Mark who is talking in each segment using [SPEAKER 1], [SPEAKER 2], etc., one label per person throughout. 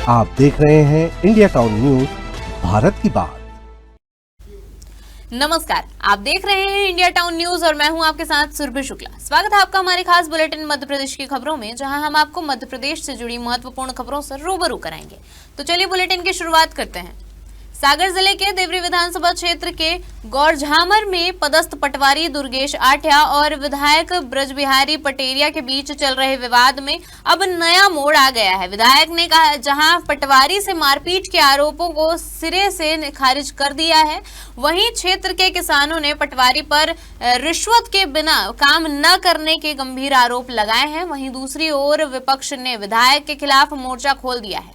[SPEAKER 1] आप देख रहे हैं इंडिया टाउन न्यूज, भारत की बात।
[SPEAKER 2] नमस्कार, आप देख रहे हैं इंडिया टाउन न्यूज और मैं हूं आपके साथ सुरभि शुक्ला। स्वागत है आपका हमारे खास बुलेटिन मध्य प्रदेश की खबरों में, जहां हम आपको मध्य प्रदेश से जुड़ी महत्वपूर्ण खबरों से रूबरू कराएंगे। तो चलिए बुलेटिन की शुरुआत करते हैं। सागर जिले के देवरी विधानसभा क्षेत्र के गौरझामर में पदस्थ पटवारी दुर्गेश आठिया और विधायक ब्रजबिहारी पटेरिया के बीच चल रहे विवाद में अब नया मोड़ आ गया है। विधायक ने कहा, जहां पटवारी से मारपीट के आरोपों को सिरे से खारिज कर दिया है, वहीं क्षेत्र के किसानों ने पटवारी पर रिश्वत के बिना काम न करने के गंभीर आरोप लगाए हैं। वहीं दूसरी ओर विपक्ष ने विधायक के खिलाफ मोर्चा खोल दिया है।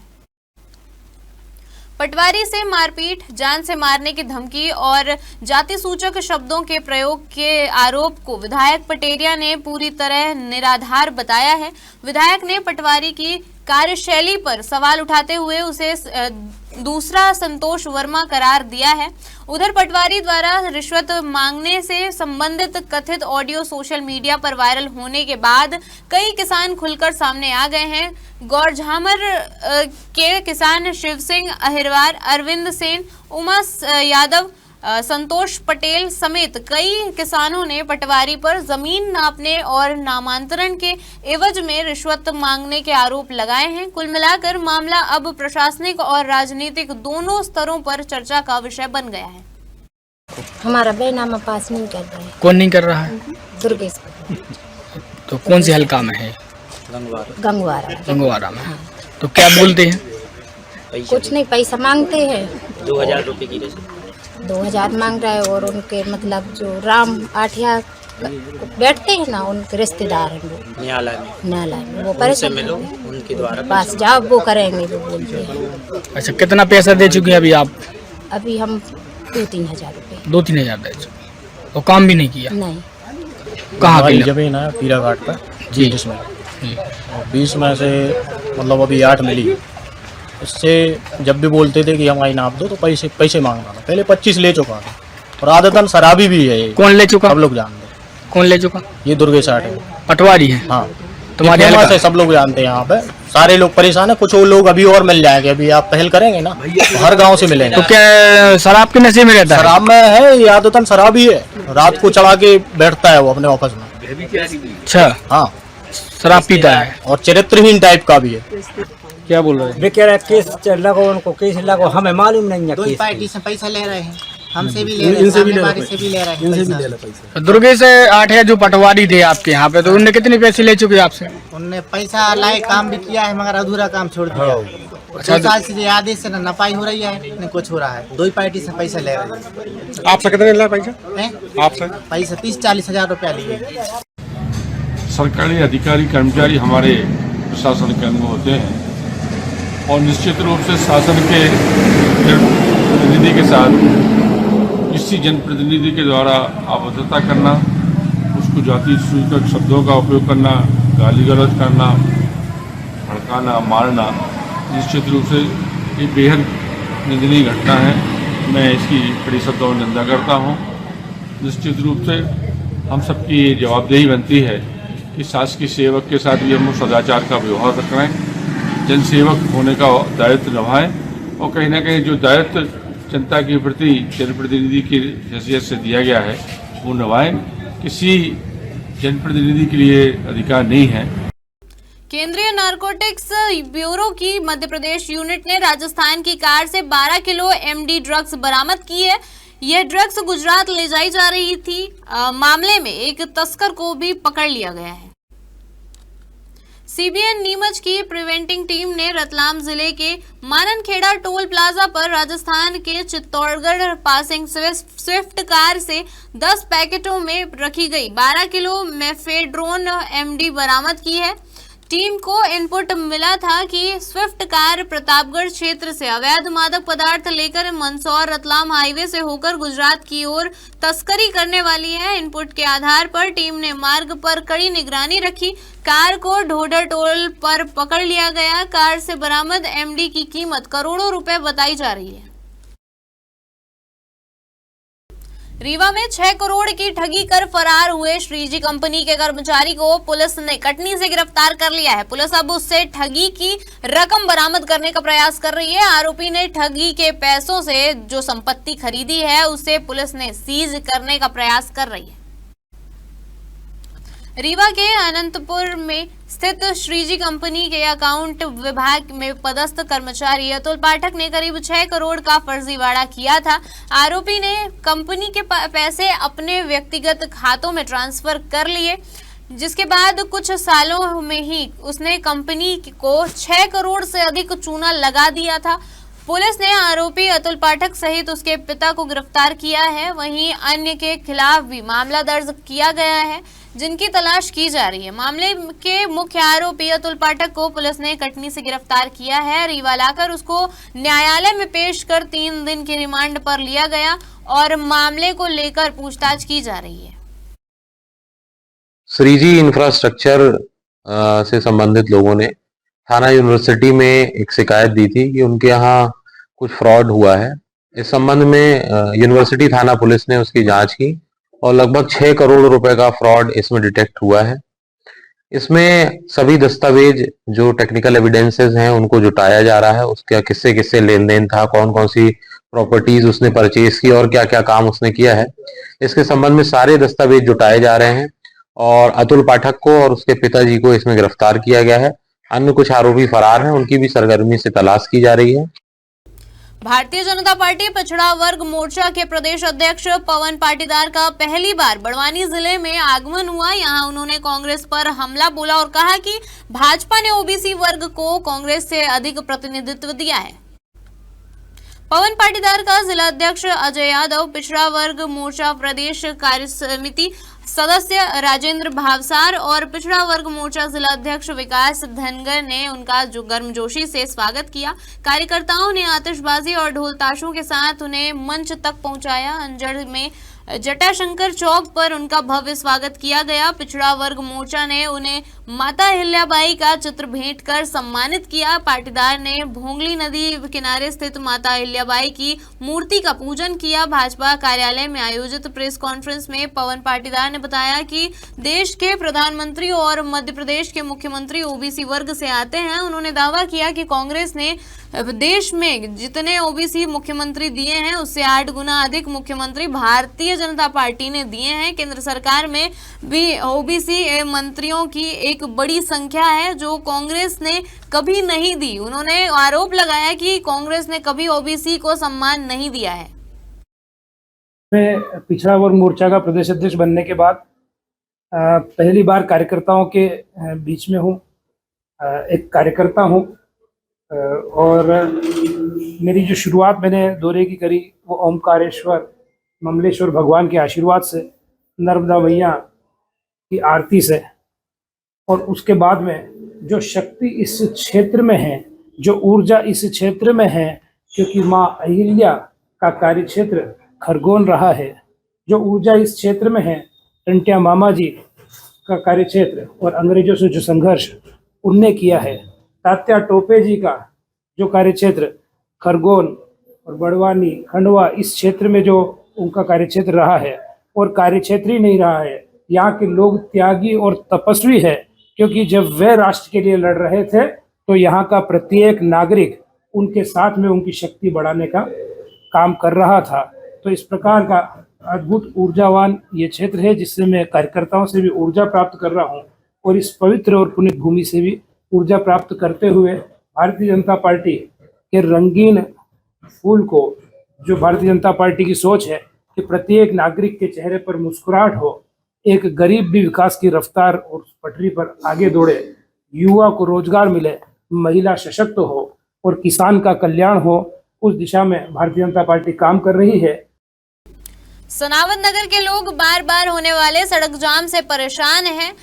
[SPEAKER 2] पटवारी से मारपीट, जान से मारने की धमकी और जाति सूचक शब्दों के प्रयोग के आरोप को विधायक पटेरिया ने पूरी तरह निराधार बताया है। विधायक ने पटवारी की कार्यशैली पर सवाल उठाते हुए उसे दूसरा संतोष वर्मा करार दिया है। उधर पटवारी द्वारा रिश्वत मांगने से संबंधित कथित ऑडियो सोशल मीडिया पर वायरल होने के बाद कई किसान खुलकर सामने आ गए हैं। गौरझामर के किसान शिव सिंह अहिरवार, अरविंद सेन, उमा यादव, संतोष पटेल समेत कई किसानों ने पटवारी पर जमीन नापने और नामांतरण के एवज में रिश्वत मांगने के आरोप लगाए हैं। कुल मिलाकर मामला अब प्रशासनिक और राजनीतिक दोनों स्तरों पर चर्चा का विषय बन गया है।
[SPEAKER 3] हमारा बेनामा पास नहीं कर रहा है।
[SPEAKER 4] कौन नहीं कर रहा है?
[SPEAKER 3] दुर्गेश।
[SPEAKER 4] तो कौन सी हल्का में है?
[SPEAKER 3] गंगवारा
[SPEAKER 4] में। हाँ। तो क्या बोलते हैं?
[SPEAKER 3] कुछ नहीं, पैसा मांगते हैं।
[SPEAKER 5] 2000 रुपए की रसीद
[SPEAKER 3] 2000 मांग रहा है। और उनके मतलब जो राम आठिया बैठते हैं ना, उनके रिश्तेदार हैं वो
[SPEAKER 5] न्यायालय
[SPEAKER 3] में वो परेशान
[SPEAKER 5] मिलो, उनके द्वारा
[SPEAKER 3] पास जाओ, वो करेंगे, वो बोलते हैं।
[SPEAKER 4] अच्छा, कितना पैसा दे चुके हैं अभी आप?
[SPEAKER 3] अभी हम 2-3 हजार रुपये।
[SPEAKER 4] 2-3 हजार दे चुके। तो काम भी नहीं किया?
[SPEAKER 3] नहीं।
[SPEAKER 4] कहाँ की
[SPEAKER 6] जमीन है? पीरा घाट पर
[SPEAKER 4] जी,
[SPEAKER 6] जिसमें 20 में से मतलब अभी 8 मिली। इससे जब भी बोलते थे कि हमारी नाप दो, तो पैसे मांगना था। पहले 25 ले चुका था और आदतन शराबी भी है।
[SPEAKER 4] कौन ले चुका?
[SPEAKER 6] सब लोग जानते हैं।
[SPEAKER 4] कौन ले चुका?
[SPEAKER 6] ये दुर्गेश आठिया
[SPEAKER 4] पटवारी है।
[SPEAKER 6] हाँ,
[SPEAKER 4] तुम्हारे हल्का
[SPEAKER 6] से सब लोग जानते हैं। यहाँ पे सारे लोग परेशान है। कुछ और लोग अभी और मिल जाएंगे। अभी आप पहल करेंगे ना, तो हर गांव से मिलेंगे।
[SPEAKER 4] तो क्या शराब के नशे में रहता है?
[SPEAKER 6] शराब में है, ये आदतन शराबी है। रात को चढ़ा के बैठता है वो अपने ऑफिस में।
[SPEAKER 4] अच्छा,
[SPEAKER 6] हाँ,
[SPEAKER 4] शराब पीता है
[SPEAKER 6] और चरित्रहीन टाइप का भी है।
[SPEAKER 4] क्या बोल रहे हैं?
[SPEAKER 7] वे कह रहे केस लगो, उनको केस लगो, हमें मालूम नहीं है।
[SPEAKER 8] दो पार्टी से पैसा ले रहे हैं, हमसे भी ले रहे हैं, इनसे भी ले रहे हैं।
[SPEAKER 4] दुर्गेश आठिया जो पटवारी थे आपके यहाँ पे, तो उनने कितने पैसे ले चुके आपसे?
[SPEAKER 8] उनने पैसा लाए, काम भी किया है, मगर अधूरा काम छोड़ दिया। 2 साल से आदेश से न नपाई हो रही है, न कुछ हो रहा है। 2 पार्टी से पैसा ले रहे हैं।
[SPEAKER 6] आपसे कितने ले पैसा? आपसे
[SPEAKER 8] पैसा 30-40 हजार रुपया लिए।
[SPEAKER 9] सरकारी अधिकारी कर्मचारी हमारे प्रशासन के अंग होते हैं और निश्चित रूप से शासन के जनप्रतिनिधि के साथ किसी जनप्रतिनिधि के द्वारा आबद्धता करना, उसको जाति सूचक शब्दों का उपयोग करना, गाली गलौज करना, भड़काना, मारना, निश्चित रूप से ये बेहद निंदनीय घटना है। मैं इसकी कड़ी शब्दों में निंदा करता हूँ। निश्चित रूप से हम सबकी ये जवाबदेही बनती है कि शासकीय सेवक के साथ भी हम सदाचार का व्यवहार रखें, जनसेवक होने का दायित्व निभाएं और कहीं ना कहीं जो दायित्व जनता के प्रति जनप्रतिनिधि की हैसियत से दिया गया है वो निभाएं। किसी जनप्रतिनिधि के लिए अधिकार नहीं है।
[SPEAKER 2] केंद्रीय नारकोटिक्स ब्यूरो की मध्य प्रदेश यूनिट ने राजस्थान की कार से 12 किलो एमडी ड्रग्स बरामद की है। यह ड्रग्स गुजरात ले जाई जा रही थी। मामले में एक तस्कर को भी पकड़ लिया गया है। सीबीएन नीमच की प्रिवेंटिंग टीम ने रतलाम जिले के माननखेड़ा टोल प्लाजा पर राजस्थान के चित्तौड़गढ़ पासिंग स्विफ्ट कार से 10 पैकेटों में रखी गई 12 किलो मेफेड्रोन एमडी बरामद की है। टीम को इनपुट मिला था कि स्विफ्ट कार प्रतापगढ़ क्षेत्र से अवैध मादक पदार्थ लेकर मंदसौर रतलाम हाईवे से होकर गुजरात की ओर तस्करी करने वाली है। इनपुट के आधार पर टीम ने मार्ग पर कड़ी निगरानी रखी। कार को ढोडर टोल पर पकड़ लिया गया। कार से बरामद एमडी की कीमत करोड़ों रुपए बताई जा रही है। रीवा में 6 करोड़ की ठगी कर फरार हुए श्रीजी कंपनी के कर्मचारी को पुलिस ने कटनी से गिरफ्तार कर लिया है। पुलिस अब उससे ठगी की रकम बरामद करने का प्रयास कर रही है। आरोपी ने ठगी के पैसों से जो संपत्ति खरीदी है उसे पुलिस ने सीज करने का प्रयास कर रही है। रीवा के अनंतपुर में स्थित श्रीजी कंपनी के अकाउंट विभाग में पदस्थ कर्मचारी अतुल पाठक ने करीब 6 करोड़ का फर्जीवाड़ा किया था। आरोपी ने कंपनी के पैसे अपने व्यक्तिगत खातों में ट्रांसफर कर लिए, जिसके बाद कुछ सालों में ही उसने कंपनी को 6 करोड़ से अधिक चूना लगा दिया था। पुलिस ने आरोपी अतुल पाठक सहित उसके पिता को गिरफ्तार किया है। वहीं अन्य के खिलाफ भी मामला दर्ज किया गया है, जिनकी तलाश की जा रही है। मामले के मुख्य आरोपी अतुल पाठक को पुलिस ने कटनी से गिरफ्तार किया है। रीवा लाकर उसको न्यायालय में पेश कर 3 दिन की रिमांड पर लिया गया और मामले को लेकर पूछताछ की जा रही है।
[SPEAKER 10] श्रीजी इंफ्रास्ट्रक्चर से संबंधित लोगों ने थाना यूनिवर्सिटी में एक शिकायत दी थी कि उनके यहाँ कुछ फ्रॉड हुआ है। इस संबंध में यूनिवर्सिटी थाना पुलिस ने उसकी जांच की और लगभग 6 करोड़ रुपए का फ्रॉड इसमें डिटेक्ट हुआ है। इसमें सभी दस्तावेज जो टेक्निकल एविडेंसेस हैं उनको जुटाया जा रहा है। उसका किससे किससे लेन देन था, कौन कौन सी प्रॉपर्टीज उसने परचेज की और क्या क्या काम उसने किया है, इसके संबंध में सारे दस्तावेज जुटाए जा रहे हैं और अतुल पाठक को और उसके पिताजी को इसमें गिरफ्तार किया गया है। अन्य कुछ आरोपी फरार हैं, उनकी भी सरगर्मी से तलाश की जा रही है।
[SPEAKER 2] भारतीय जनता पार्टी पिछड़ा वर्ग मोर्चा के प्रदेश अध्यक्ष पवन पाटीदार का पहली बार बड़वानी जिले में आगमन हुआ। यहां उन्होंने कांग्रेस पर हमला बोला और कहा कि भाजपा ने ओबीसी वर्ग को कांग्रेस से अधिक प्रतिनिधित्व दिया है। पवन पाटीदार का जिला अध्यक्ष अजय यादव, पिछड़ा वर्ग मोर्चा प्रदेश कार्य समिति सदस्य राजेंद्र भावसार और पिछड़ा वर्ग मोर्चा जिला अध्यक्ष विकास धनगर ने उनका जो गर्मजोशी से स्वागत किया। कार्यकर्ताओं ने आतिशबाजी और ढोल ताशों के साथ उन्हें मंच तक पहुंचाया। अंजड़ में जटाशंकर चौक पर उनका भव्य स्वागत किया गया। पिछड़ा वर्ग मोर्चा ने उन्हें माता अहिल्याबाई का चित्र भेंट कर सम्मानित किया। पाटीदार ने भोंगली नदी किनारे स्थित माता अहिल्याबाई की मूर्ति का पूजन किया। भाजपा कार्यालय में आयोजित प्रेस कॉन्फ्रेंस में पवन पाटीदार ने बताया कि देश के प्रधानमंत्री और मध्य प्रदेश के मुख्यमंत्री ओबीसी वर्ग से आते हैं। उन्होंने दावा किया कि कांग्रेस ने देश में जितने ओबीसी मुख्यमंत्री दिए हैं उससे 8 गुना अधिक मुख्यमंत्री भारतीय जनता पार्टी ने दिए हैं। केंद्र सरकार में भी ओबीसी मंत्रियों की एक बड़ी संख्या है जो कांग्रेस ने कभी नहीं दी। उन्होंने आरोप लगाया कि कांग्रेस ने कभी ओबीसी को सम्मान नहीं दिया है।
[SPEAKER 11] मैं पिछड़ा वर्ग मोर्चा का प्रदेश अध्यक्ष बनने के बाद पहली बार कार्यकर्ताओं के बीच में हूँ। एक कार्यकर्ता हूँ और मेरी जो शुरुआत मैंने दौरे की करी वो ओमकारेश्वर ममलेश्वर भगवान के आशीर्वाद से, नर्मदा मैया की आरती से, और उसके बाद में जो शक्ति इस क्षेत्र में है, जो ऊर्जा इस क्षेत्र में है, क्योंकि माँ अहिल्या का कार्य क्षेत्र खरगोन रहा है, जो ऊर्जा इस क्षेत्र में है, टंटिया मामा जी का कार्य क्षेत्र और अंग्रेजों से जो संघर्ष उनने किया है, तात्या टोपे जी का जो कार्य क्षेत्र खरगोन और बड़वानी खंडवा इस क्षेत्र में जो उनका कार्य क्षेत्र रहा है, और कार्य क्षेत्र ही नहीं रहा है, यहाँ के लोग त्यागी और तपस्वी है, क्योंकि जब वे राष्ट्र के लिए लड़ रहे थे तो यहाँ का प्रत्येक नागरिक उनके साथ में उनकी शक्ति बढ़ाने का काम कर रहा था। तो इस प्रकार का अद्भुत ऊर्जावान ये क्षेत्र है जिससे मैं कार्यकर्ताओं से भी ऊर्जा प्राप्त कर रहा हूँ और इस पवित्र और पुण्य भूमि से भी ऊर्जा प्राप्त करते हुए भारतीय जनता पार्टी के रंगीन फूल को, जो भारतीय जनता पार्टी की सोच है कि प्रत्येक नागरिक के चेहरे पर मुस्कुराहट हो, एक गरीब भी विकास की रफ्तार और पटरी पर आगे दौड़े, युवा को रोजगार मिले, महिला सशक्त हो और किसान का कल्याण हो, उस दिशा में भारतीय जनता पार्टी काम कर रही है।
[SPEAKER 2] सनावद नगर के लोग बार बार होने वाले सड़क जाम से परेशान हैं।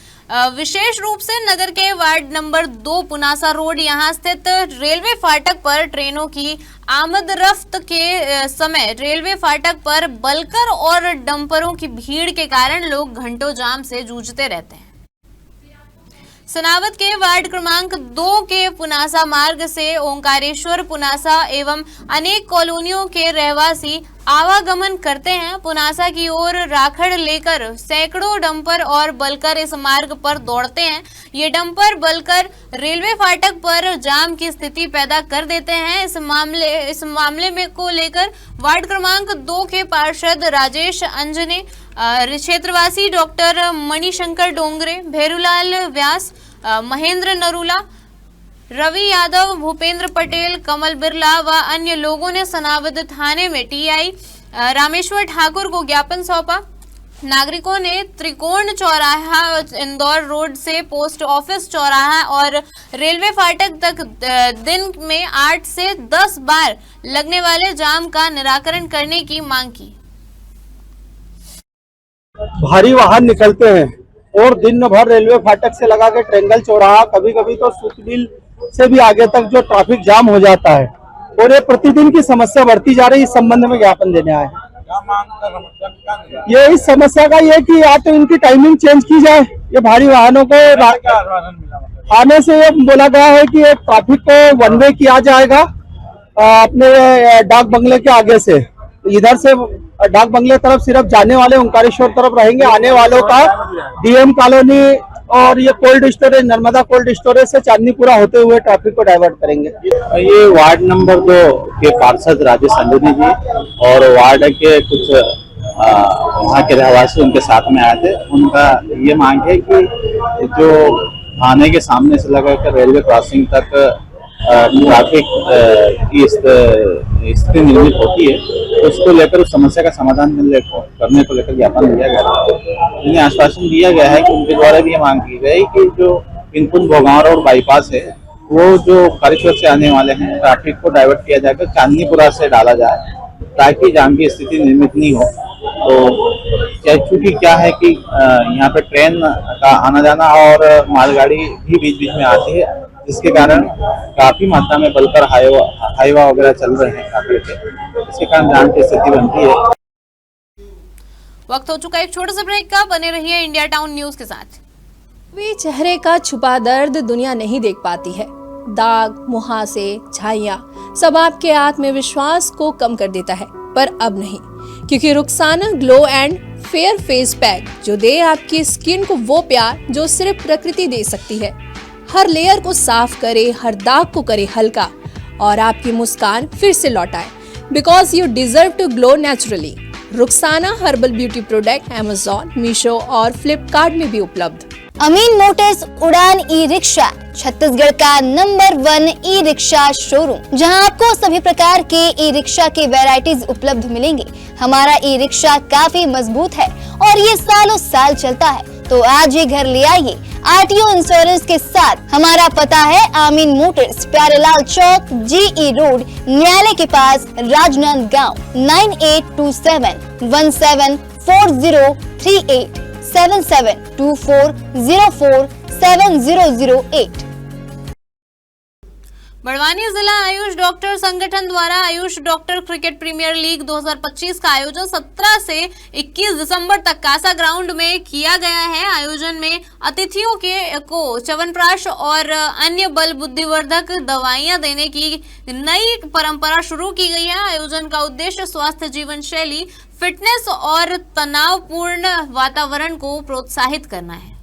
[SPEAKER 2] विशेष रूप से नगर के वार्ड नंबर 2 पुनासा रोड, यहां स्थित रेलवे फाटक पर ट्रेनों की आमद रफ्त के समय रेलवे फाटक पर बलकर और डंपरों की भीड़ के कारण लोग घंटों जाम से जूझते रहते हैं। सनावद के वार्ड क्रमांक 2 के पुनासा मार्ग से ओंकारेश्वर पुनासा एवं अनेक कॉलोनियों के रहवासी आवागमन करते हैं। पुनासा की ओर राखड़ लेकर सैकड़ों डंपर और बलकर इस मार्ग पर दौड़ते हैं। ये डंपर बलकर रेलवे फाटक पर जाम की स्थिति पैदा कर देते हैं। इस मामले में को लेकर वार्ड क्रमांक 2 के पार्षद राजेश अंजने, क्षेत्रवासी डॉक्टर मणिशंकर डोंगरे, भेरूलाल व्यास, महेंद्र नरूला, रवि यादव, भूपेंद्र पटेल, कमल बिरला व अन्य लोगों ने सनावद थाने में टीआई रामेश्वर ठाकुर को ज्ञापन सौंपा। नागरिकों ने त्रिकोण चौराहा, इंदौर रोड से पोस्ट ऑफिस चौराहा और रेलवे फाटक तक दिन में 8 से 10 बार लगने वाले जाम का निराकरण करने की मांग की।
[SPEAKER 7] भारी वाहन निकलते हैं और दिन भर रेलवे फाटक से लगा के ट्रेंगल चौराहा, कभी कभी तो सुखदिल से भी आगे तक जो ट्रैफिक जाम हो जाता है और ये प्रतिदिन की समस्या बढ़ती जा रही है। इस संबंध में ज्ञापन देने आए। ये इस समस्या का ये कि या तो इनकी टाइमिंग चेंज की जाए, ये भारी वाहनों को आने से ये बोला गया है कि ट्रैफिक को वन वे किया जाएगा अपने डाक बंगले के आगे से। इधर से डाक बंगले तरफ सिर्फ जाने वाले ओंकारेश्वर तरफ रहेंगे, आने वालों का डीएम कॉलोनी और ये cold storage, Narmada cold storage से चांदनीपुरा होते हुए ट्रैफिक को डाइवर्ट करेंगे।
[SPEAKER 6] ये वार्ड नंबर 2 के पार्षद राजेश अंजनी जी और वार्ड के कुछ वहाँ के रहवासी उनके साथ में आए थे। उनका ये मांग है कि जो थाने के सामने से लगाकर रेलवे क्रॉसिंग तक ट्रैफिक की स्थिति निर्मित होती है, तो उसको लेकर उस समस्या का समाधान करने को लेकर ज्ञापन दिया गया है। उन्हें आश्वासन दिया गया है कि उनके द्वारा भी ये मांग की गई कि जो पिनपुन भोगांव और बाईपास है वो जो कारेश्वर से आने वाले हैं ट्रैफिक को डाइवर्ट किया जाकर चांदनीपुरा से डाला जाए ताकि जाम की स्थिति निर्मित नहीं हो। तो चूंकि क्या है कि यहाँ पे ट्रेन का आना जाना और मालगाड़ी भी बीच बीच में आती है, जिसके कारण काफी मात्रा में बलकर हाईवा वगैरह चल रहे हैं काफी के, इसके कारण जाम की स्थिति बनती है।
[SPEAKER 2] वक्त हो चुका है एक छोटे से ब्रेक का। बने रहिए इंडिया टाउन न्यूज के साथ।
[SPEAKER 12] वे चेहरे का छुपा दर्द दुनिया नहीं देख पाती है। दाग, मुहासे, झाइयाँ सब आपके आत्मविश्वास को कम कर देता है, पर अब नहीं, क्योंकि Rukhsana glow and fair face pack जो दे आपकी स्किन को वो प्यार जो सिर्फ प्रकृति दे सकती है। हर लेयर को साफ करे, हर दाग को करे हल्का और आपकी मुस्कान फिर से लौटाए। Because you deserve to glow naturally. Rukhsana herbal beauty product Amazon, Meesho और फ्लिपकार्ट में भी उपलब्ध।
[SPEAKER 13] अमीन मोटर्स उड़ान ई रिक्शा छत्तीसगढ़ का नंबर 1 ई रिक्शा शोरूम, जहां आपको सभी प्रकार के ई रिक्शा के वैरायटीज उपलब्ध मिलेंगे। हमारा ई रिक्शा काफी मजबूत है और ये सालों साल चलता है, तो आज ही घर ले आइए आरटीओ इंश्योरेंस के साथ। हमारा पता है अमीन मोटर्स, प्यारेलाल चौक, जीई रोड, न्यायालय के पास, राजनांदगांव। 9827174038 7724047008।
[SPEAKER 2] बड़वानी जिला आयुष डॉक्टर संगठन द्वारा Ayush doctor cricket premier league 2025 का आयोजन 17 से 21 दिसंबर तक कासा ग्राउंड में किया गया है। आयोजन में अतिथियों को च्यवनप्राश और अन्य बल बुद्धिवर्धक दवाइयां देने की नई परंपरा शुरू की गई है। आयोजन का उद्देश्य स्वास्थ्य जीवन शैली, फिटनेस और तनावपूर्ण वातावरण को प्रोत्साहित करना है।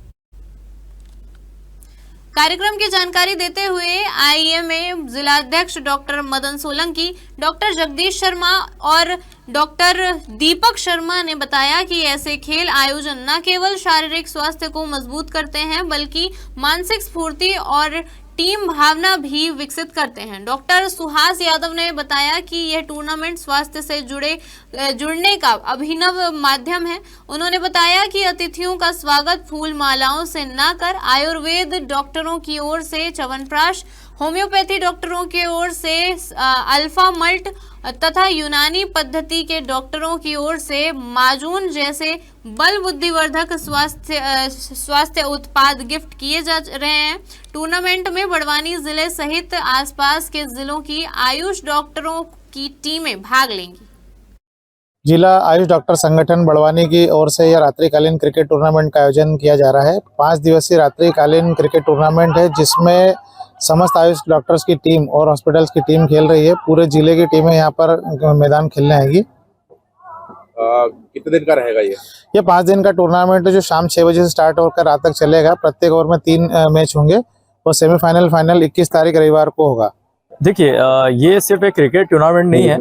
[SPEAKER 2] कार्यक्रम की जानकारी देते हुए आईएमए जिलाध्यक्ष डॉक्टर मदन सोलंकी, डॉक्टर जगदीश शर्मा और डॉक्टर दीपक शर्मा ने बताया कि ऐसे खेल आयोजन न केवल शारीरिक स्वास्थ्य को मजबूत करते हैं बल्कि मानसिक स्फूर्ति और टीम भावना भी विकसित करते हैं। डॉक्टर सुहास यादव ने बताया कि यह टूर्नामेंट स्वास्थ्य से जुड़ने का अभिनव माध्यम है। उन्होंने बताया कि अतिथियों का स्वागत फूल मालाओं से न कर आयुर्वेद डॉक्टरों की ओर से च्यवनप्राश, होम्योपैथी डॉक्टरों की ओर से अल्फा मल्ट तथा यूनानी पद्धति के डॉक्टरों की ओर से माजून जैसे बल बुद्धिवर्धक स्वास्थ्य उत्पाद गिफ्ट किए जा रहे हैं। टूर्नामेंट में बड़वानी जिले सहित आसपास के जिलों की आयुष डॉक्टरों की टीमें भाग लेंगी।
[SPEAKER 14] जिला आयुष डॉक्टर संगठन बड़वानी की ओर से यह रात्रिकालीन क्रिकेट टूर्नामेंट का आयोजन किया जा रहा है। 5 दिवसीय रात्रिकालीन क्रिकेट टूर्नामेंट है, जिसमें समस्त आयुष डॉक्टर्स की टीम और हॉस्पिटल्स की टीम खेल रही है। पूरे जिले की टीमें यहाँ पर मैदान खेलने आएगी
[SPEAKER 15] कितने दिन का रहेगा
[SPEAKER 14] ये 5 दिन का टूर्नामेंट है जो शाम 6 बजे से स्टार्ट होकर रात तक चलेगा। प्रत्येक ओवर में 3 मैच होंगे और सेमीफाइनल फाइनल 21 तारीख रविवार को होगा।
[SPEAKER 16] देखिए, ये सिर्फ एक क्रिकेट टूर्नामेंट नहीं है,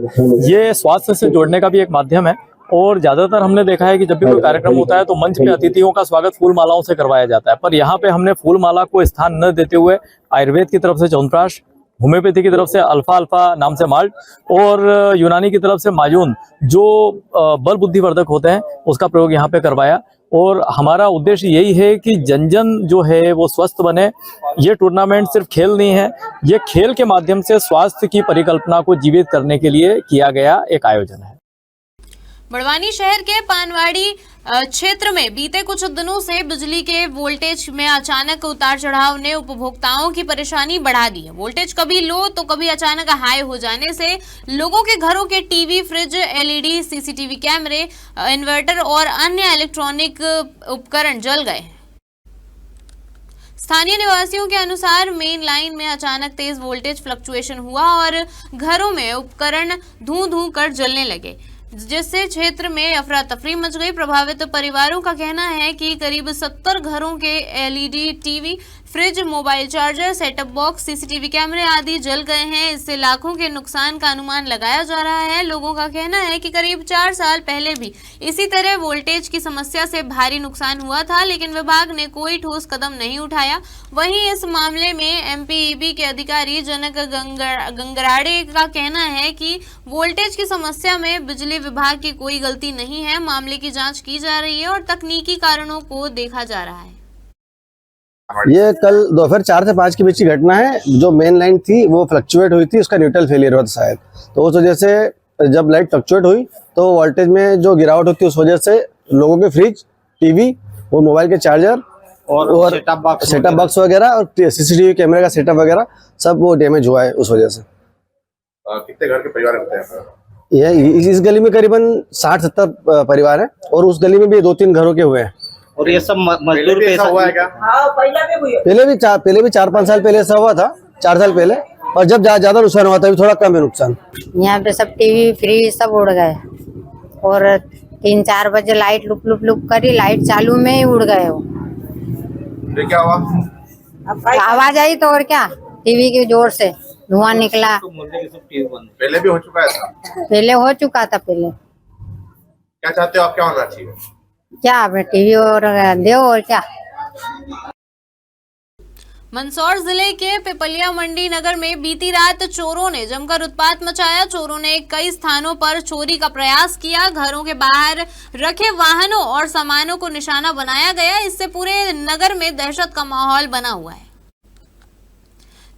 [SPEAKER 16] ये स्वास्थ्य से जोड़ने का भी एक माध्यम है। और ज्यादातर हमने देखा है कि जब भी कोई कार्यक्रम होता है तो मंच पे अतिथियों का स्वागत फूल मालाओं से करवाया जाता है, पर यहाँ पे हमने फूल माला को स्थान न देते हुए आयुर्वेद की तरफ से च्यवनप्राश, होम्योपैथी की तरफ से अल्फा अल्फा नाम से माल्ट और यूनानी की तरफ से माजून जो बल बुद्धिवर्धक होते हैं उसका प्रयोग यहाँ पे करवाया। और हमारा उद्देश्य यही है कि जन जन जो है वो स्वस्थ बने। ये टूर्नामेंट सिर्फ खेल नहीं है, ये खेल के माध्यम से स्वास्थ्य की परिकल्पना को जीवित करने के लिए किया गया एक आयोजन है।
[SPEAKER 2] बड़वानी शहर के पानवाड़ी क्षेत्र में बीते कुछ दिनों से बिजली के वोल्टेज में अचानक उतार चढ़ाव ने उपभोक्ताओं की परेशानी बढ़ा दी है। वोल्टेज कभी लो तो कभी अचानक हाई हो जाने से लोगों के घरों के टीवी, फ्रिज, एलईडी, सीसीटीवी कैमरे, इन्वर्टर और अन्य इलेक्ट्रॉनिक उपकरण जल गए। स्थानीय निवासियों के अनुसार मेन लाइन में अचानक तेज वोल्टेज फ्लक्चुएशन हुआ और घरों में उपकरण धूं धूं कर जलने लगे, जिससे क्षेत्र में अफरा तफरी मच गई। प्रभावित परिवारों का कहना है कि करीब 70 घरों के LED TV, fridge, mobile charger, setup box, CCTV कैमरे आदि जल गए हैं। इससे लाखों के नुकसान का अनुमान लगाया जा रहा है। लोगों का कहना है कि करीब 4 साल पहले भी इसी तरह वोल्टेज की समस्या से भारी नुकसान हुआ था, लेकिन विभाग ने कोई ठोस कदम नहीं उठाया। वहीं इस मामले में एमपीईबी के अधिकारी जनक गंगराड़े का कहना है कि वोल्टेज की समस्या में बिजली विभाग की कोई गलती नहीं है। मामले की जांच की जा रही है और तकनीकी कारणों को देखा जा रहा है।
[SPEAKER 17] ये कल दोपहर 4 से 5 के बीच की घटना है। जो मेन लाइन थी वो फ्लक्चुएट हुई थी, उसका न्यूट्रल फेलियर हुआ था शायद, तो उस वजह से जब लाइट फ्लक्चुएट हुई तो वोल्टेज में जो गिरावट होती है उस वजह से लोगों के फ्रिज, टीवी और मोबाइल के चार्जर और सेटअप बॉक्स वगैरह और सीसीटीवी कैमरे का सेटअप वगैरह सब वो डैमेज हुआ है उस वजह से।
[SPEAKER 15] कितने घर के परिवार होते हैं?
[SPEAKER 17] ये इस गली में करीबन 60-70 परिवार है और उस गली में भी 2-3 घरों के हुए हैं।
[SPEAKER 8] और ये सब मजदूर
[SPEAKER 15] पैसा हुआ है क्या?
[SPEAKER 17] पहले भी 4-5 साल पहले ऐसा हुआ था, 4 साल पहले, और जब ज्यादा नुकसान हुआ था, अभी थोड़ा कम है नुकसान।
[SPEAKER 3] यहाँ पे सब टीवी, फ्रिज सब उड़ गए और 3-4 बजे लाइट लुक लुक लुक करी, लाइट चालू में ही उड़ गए वो।
[SPEAKER 15] क्या हुआ?
[SPEAKER 3] आवाज आई तो और क्या, टीवी के जोर से धुआं निकला।
[SPEAKER 15] पहले भी हो चुका है ऐसा?
[SPEAKER 3] पहले हो चुका था। पहले
[SPEAKER 15] क्या चाहते हो आप, क्या होना चाहिए?
[SPEAKER 3] क्या आपने टीवी और दो और क्या।
[SPEAKER 2] मंदसौर जिले के पिपलिया मंडी नगर में बीती रात चोरों ने जमकर उत्पात मचाया। चोरों ने कई स्थानों पर चोरी का प्रयास किया। घरों के बाहर रखे वाहनों और सामानों को निशाना बनाया गया। इससे पूरे नगर में दहशत का माहौल बना हुआ है।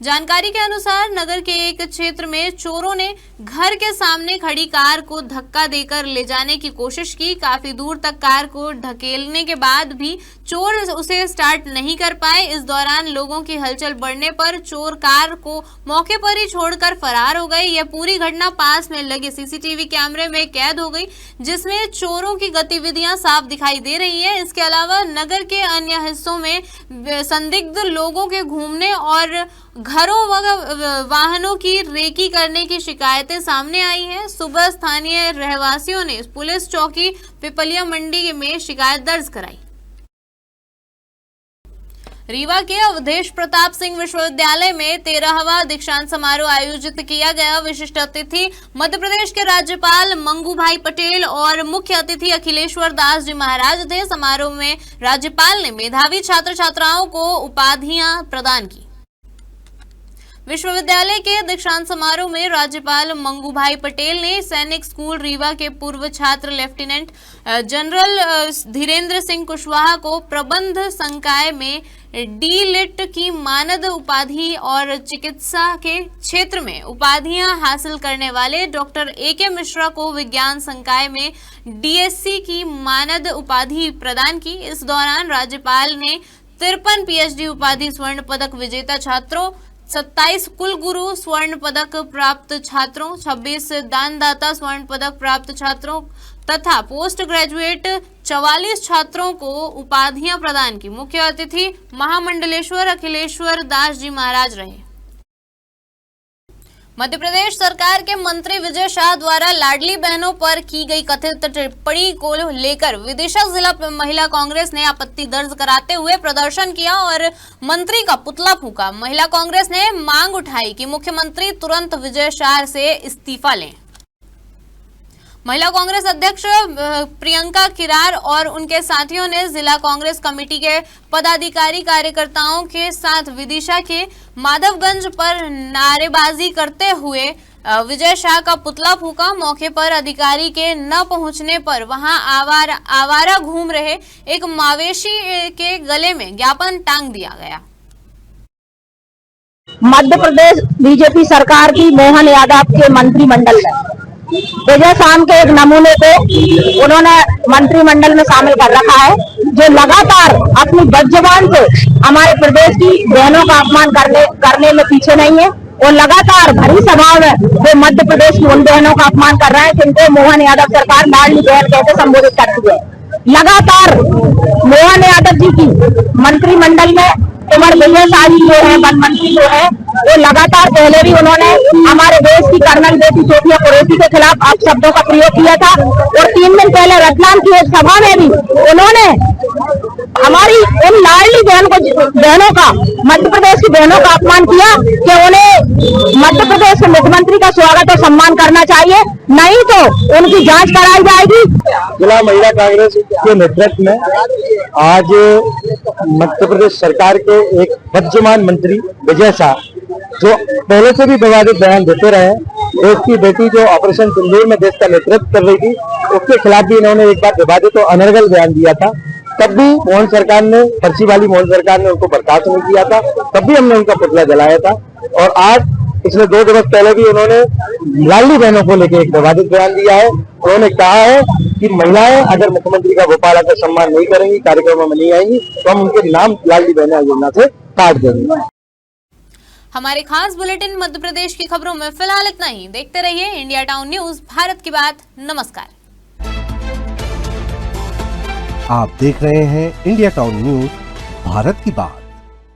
[SPEAKER 2] जानकारी के अनुसार नगर के एक क्षेत्र में चोरों ने घर के सामने खड़ी कार को धक्का देकर ले जाने की कोशिश की। काफी दूर तक कार को ढकेलने के बाद भी चोर उसे स्टार्ट नहीं कर पाए। इस दौरान लोगों की हलचल बढ़ने पर चोर कार को मौके पर ही छोड़कर फरार हो गए। यह पूरी घटना पास में लगे सीसीटीवी कैमरे में कैद हो गई, जिसमें चोरों की गतिविधियां साफ दिखाई दे रही है। इसके अलावा नगर के अन्य हिस्सों में संदिग्ध लोगों के घूमने और घरों व वाहनों की रेकी करने की शिकायतें सामने आई हैं। सुबह स्थानीय रहवासियों ने पुलिस चौकी पिपलिया मंडी में शिकायत दर्ज कराई। रीवा के अवधेश प्रताप सिंह विश्वविद्यालय में 13वां दीक्षांत समारोह आयोजित किया गया। विशिष्ट अतिथि मध्य प्रदेश के राज्यपाल मंगू भाई पटेल और मुख्य अतिथि अखिलेश्वर दास जी महाराज थे। समारोह में राज्यपाल ने मेधावी छात्र छात्राओं को उपाधियां प्रदान की। विश्वविद्यालय के दीक्षांत समारोह में राज्यपाल मंगू भाई पटेल ने सैनिक स्कूल रीवा के पूर्व छात्र लेफ्टिनेंट जनरल धीरेन्द्र सिंह कुशवाहा को प्रबंध संकाय में डी.लिट की मानद उपाधि और चिकित्सा के क्षेत्र में उपाधियां हासिल करने वाले डॉक्टर ए.के. मिश्रा को विज्ञान संकाय में डीएससी की मानद उपाधि प्रदान की। इस दौरान राज्यपाल ने 53 पीएचडी उपाधि स्वर्ण पदक विजेता छात्रों, 27 कुलगुरु स्वर्ण पदक प्राप्त छात्रों, 26 दानदाता स्वर्ण पदक प्राप्त छात्रों तथा पोस्ट ग्रेजुएट 44 छात्रों को उपाधियां प्रदान की। मुख्य अतिथि महामंडलेश्वर अखिलेश्वर दास जी महाराज रहे। मध्य प्रदेश सरकार के मंत्री विजय शाह द्वारा लाडली बहनों पर की गई कथित टिप्पणी को लेकर विदिशा जिला महिला कांग्रेस ने आपत्ति दर्ज कराते हुए प्रदर्शन किया और मंत्री का पुतला फूंका। महिला कांग्रेस ने मांग उठाई कि मुख्यमंत्री तुरंत विजय शाह से इस्तीफा लें। महिला कांग्रेस अध्यक्ष प्रियंका किरार और उनके साथियों ने जिला कांग्रेस कमेटी के पदाधिकारी कार्यकर्ताओं के साथ विदिशा के माधवगंज पर नारेबाजी करते हुए विजय शाह का पुतला फूंका। मौके पर अधिकारी के न पहुंचने पर वहां आवारा घूम रहे एक मवेशी के गले में ज्ञापन टांग दिया गया।
[SPEAKER 18] मध्य प्रदेश बीजेपी सरकार की मोहन यादव के मंत्रिमंडल में विजय शाह के एक नमूने को उन्होंने मंत्रिमंडल में शामिल कर रखा है, जो लगातार अपनी बदजुबान से हमारे प्रदेश की बहनों का अपमान करने में पीछे नहीं है और लगातार भरी सभाओं में वो मध्य प्रदेश की उन बहनों का अपमान कर रहा है जिनको मोहन यादव सरकार लाडली बहन कहकर संबोधित करती है। लगातार मोहन यादव जी की मंत्रिमंडल में कुंवर विजय शाह जी जो है वन मंत्री जो है वो लगातार पहले भी उन्होंने हमारे देश की कर्नल बेटी सोफिया कुरैशी के खिलाफ अपशब्दों का प्रयोग किया था और 3 दिन पहले रतलाम की एक सभा में भी उन्होंने हमारी उन लाडली बहनों का मध्य प्रदेश की बहनों का अपमान किया कि उन्हें मध्य प्रदेश के मुख्यमंत्री का स्वागत और सम्मान करना चाहिए, नहीं तो उनकी जांच कराई जाएगी।
[SPEAKER 7] जिला महिला कांग्रेस के नेतृत्व में आज मध्य प्रदेश सरकार के एक बदजुबान मंत्री विजय शाह, जो पहले से भी विवादित बयान देते रहे, देश की बेटी जो ऑपरेशन सिंदूर में देश का नेतृत्व कर रही थी उसके खिलाफ भी इन्होंने एक बार विवादित और अनर्गल बयान दिया था। तब भी मोहन सरकार ने, पर्ची वाली मोहन सरकार ने उनको बर्खास्त नहीं किया था, तब भी हमने उनका पुतला जलाया था। और आज पिछले 2 दिवस पहले भी उन्होंने लाडली बहनों को लेकर एक विवादित बयान दिया है। उन्होंने कहा है कि महिलाएं अगर मुख्यमंत्री का भोपाल आकर सम्मान नहीं करेंगी, कार्यक्रमों में नहीं आएंगी, तो हम उनके नाम लाडली बहना योजना से काट देंगे।
[SPEAKER 2] हमारे खास बुलेटिन मध्य प्रदेश की खबरों में फिलहाल इतना ही। देखते रहिए इंडिया टाउन न्यूज, भारत की बात। नमस्कार।
[SPEAKER 1] आप देख रहे हैं इंडिया टाउन न्यूज, भारत की बात।